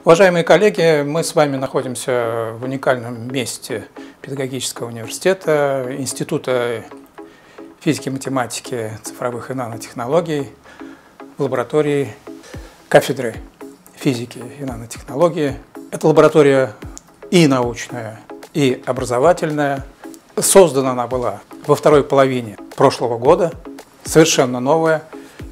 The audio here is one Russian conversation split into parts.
Уважаемые коллеги, мы с вами находимся в уникальном месте педагогического университета, Института физики, математики, цифровых и нанотехнологий, в лаборатории кафедры физики и нанотехнологии. Эта лаборатория и научная, и образовательная. Создана она была во второй половине прошлого года, совершенно новая,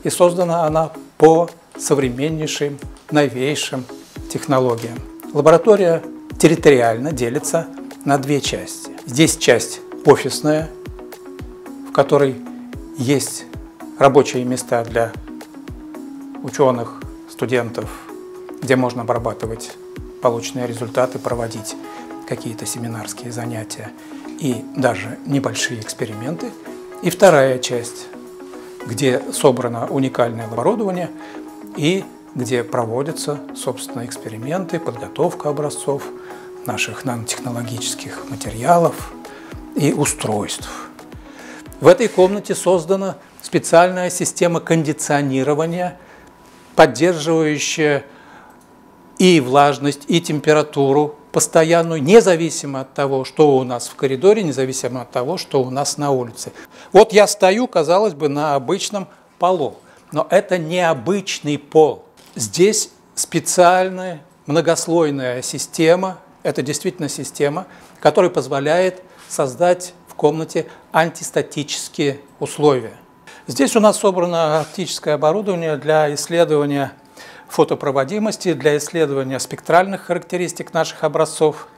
и создана она по современнейшим, новейшим технологиям. Лаборатория территориально делится на две части. Здесь часть офисная, в которой есть рабочие места для ученых, студентов, где можно обрабатывать полученные результаты, проводить какие-то семинарские занятия и даже небольшие эксперименты. И вторая часть, где собрано уникальное оборудование и где проводятся, собственно, эксперименты, подготовка образцов наших нанотехнологических материалов и устройств. В этой комнате создана специальная система кондиционирования, поддерживающая и влажность, и температуру постоянную, независимо от того, что у нас в коридоре, независимо от того, что у нас на улице. Вот я стою, казалось бы, на обычном полу, но это необычный пол. Здесь специальная многослойная система, это действительно система, которая позволяет создать в комнате антистатические условия. Здесь у нас собрано оптическое оборудование для исследования фотопроводимости, для исследования спектральных характеристик наших образцов.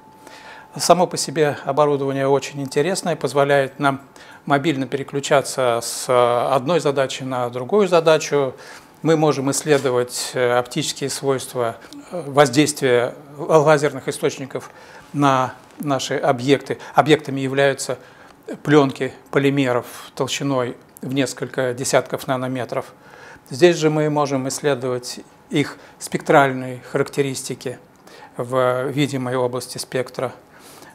Само по себе оборудование очень интересное, позволяет нам мобильно переключаться с одной задачи на другую задачу. Мы можем исследовать оптические свойства воздействия лазерных источников на наши объекты. Объектами являются пленки полимеров толщиной в несколько десятков нанометров. Здесь же мы можем исследовать их спектральные характеристики в видимой области спектра.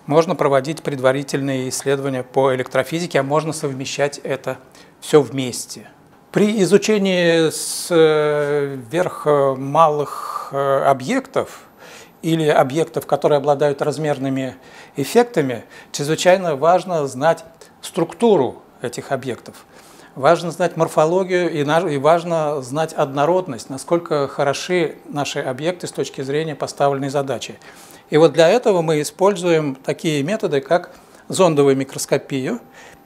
Можно проводить предварительные исследования по электрофизике, а можно совмещать это все вместе. При изучении сверхмалых объектов или объектов, которые обладают размерными эффектами, чрезвычайно важно знать структуру этих объектов. Важно знать морфологию и важно знать однородность, насколько хороши наши объекты с точки зрения поставленной задачи. И вот для этого мы используем такие методы, как зондовую микроскопию.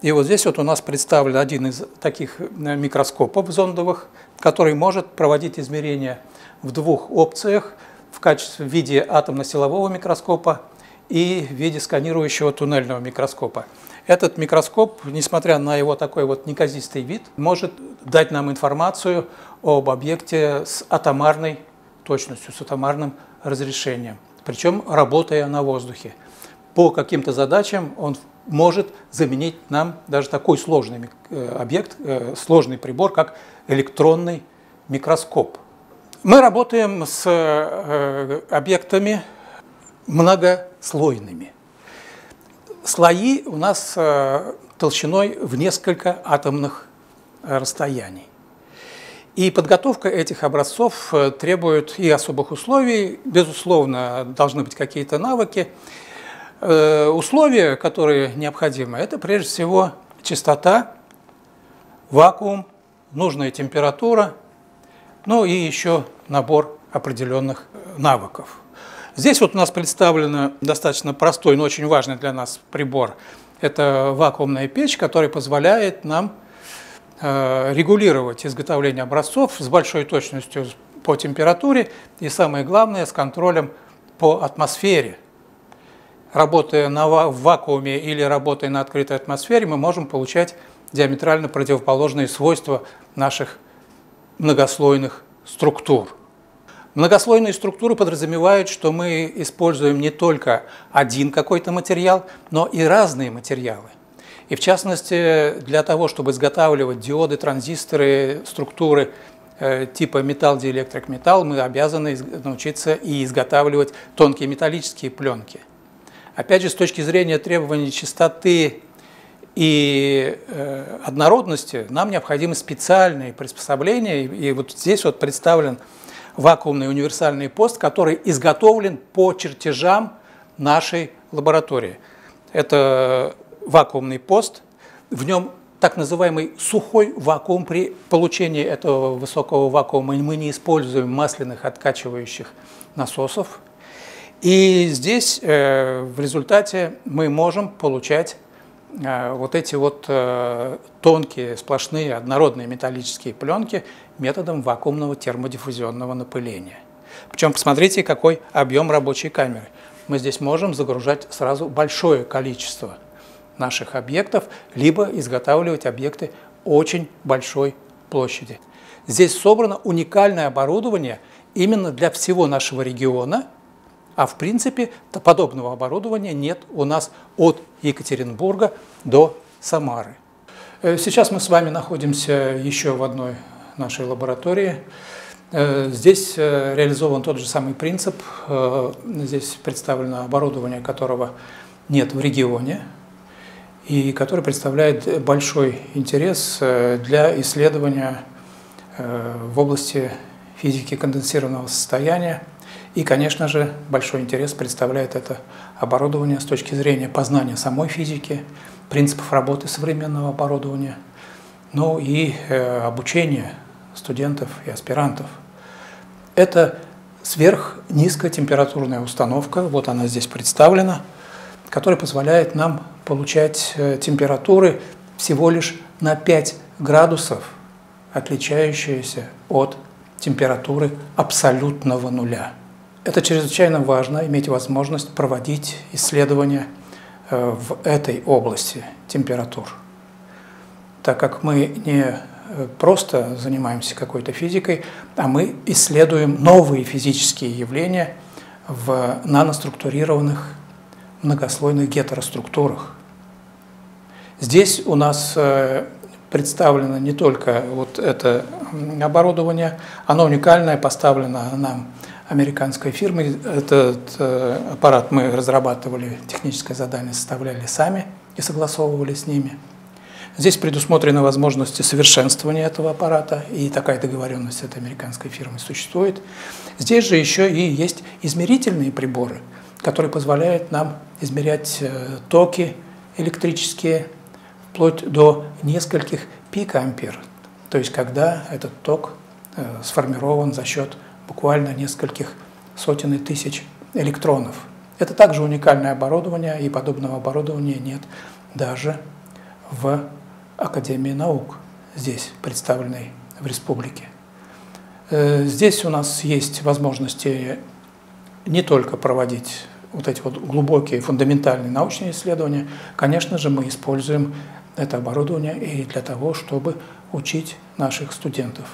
И вот здесь вот у нас представлен один из таких микроскопов зондовых, который может проводить измерения в двух опциях в виде атомно-силового микроскопа и в виде сканирующего туннельного микроскопа. Этот микроскоп, несмотря на его такой вот неказистый вид, может дать нам информацию об объекте с атомарной точностью, с атомарным разрешением, причем работая на воздухе. По каким-то задачам он может заменить нам даже такой сложный объект, сложный прибор, как электронный микроскоп. Мы работаем с объектами многослойными. Слои у нас толщиной в несколько атомных расстояний. И подготовка этих образцов требует и особых условий. Безусловно, должны быть какие-то навыки. Условия, которые необходимы, это прежде всего чистота, вакуум, нужная температура, ну и еще набор определенных навыков. Здесь вот у нас представлен достаточно простой, но очень важный для нас прибор. Это вакуумная печь, которая позволяет нам регулировать изготовление образцов с большой точностью по температуре и, самое главное, с контролем по атмосфере. Работая в вакууме или работая на открытой атмосфере, мы можем получать диаметрально противоположные свойства наших многослойных структур. Многослойные структуры подразумевают, что мы используем не только один какой-то материал, но и разные материалы. И в частности, для того, чтобы изготавливать диоды, транзисторы, структуры типа металл-диэлектрик-металл, мы обязаны научиться и изготавливать тонкие металлические пленки. Опять же, с точки зрения требований чистоты и однородности, нам необходимы специальные приспособления. И вот здесь вот представлен вакуумный универсальный пост, который изготовлен по чертежам нашей лаборатории. Это вакуумный пост, в нем так называемый сухой вакуум. При получении этого высокого вакуума мы не используем масляных откачивающих насосов. И здесь в результате мы можем получать вот эти вот тонкие, сплошные, однородные металлические пленки методом вакуумного термодиффузионного напыления. Причем посмотрите, какой объем рабочей камеры. Мы здесь можем загружать сразу большое количество наших объектов, либо изготавливать объекты очень большой площади. Здесь собрано уникальное оборудование именно для всего нашего региона, а в принципе подобного оборудования нет у нас от Екатеринбурга до Самары. Сейчас мы с вами находимся еще в одной нашей лаборатории. Здесь реализован тот же самый принцип. Здесь представлено оборудование, которого нет в регионе, и который представляет большой интерес для исследования в области физики конденсированного состояния. И, конечно же, большой интерес представляет это оборудование с точки зрения познания самой физики, принципов работы современного оборудования, ну и обучения студентов и аспирантов. Это сверхнизкотемпературная установка, вот она здесь представлена, которая позволяет нам получать температуры всего лишь на 5 градусов, отличающиеся от температуры абсолютного нуля. Это чрезвычайно важно, иметь возможность проводить исследования в этой области температур, так как мы не просто занимаемся какой-то физикой, а мы исследуем новые физические явления в наноструктурированных многослойных гетероструктурах. Здесь у нас представлено не только вот это оборудование, оно уникальное, поставлено нам американской фирмой. Этот аппарат мы разрабатывали, техническое задание составляли сами и согласовывали с ними. Здесь предусмотрены возможности совершенствования этого аппарата, и такая договоренность с этой американской фирмой существует. Здесь же еще и есть измерительные приборы, которые позволяют нам измерять токи электрические вплоть до нескольких пикоампер, то есть когда этот ток сформирован за счет буквально нескольких сотен тысяч электронов. Это также уникальное оборудование, и подобного оборудования нет даже в Академии наук, здесь представленной в республике. Здесь у нас есть возможности не только проводить вот эти вот глубокие фундаментальные научные исследования, конечно же, мы используем это оборудование и для того, чтобы учить наших студентов.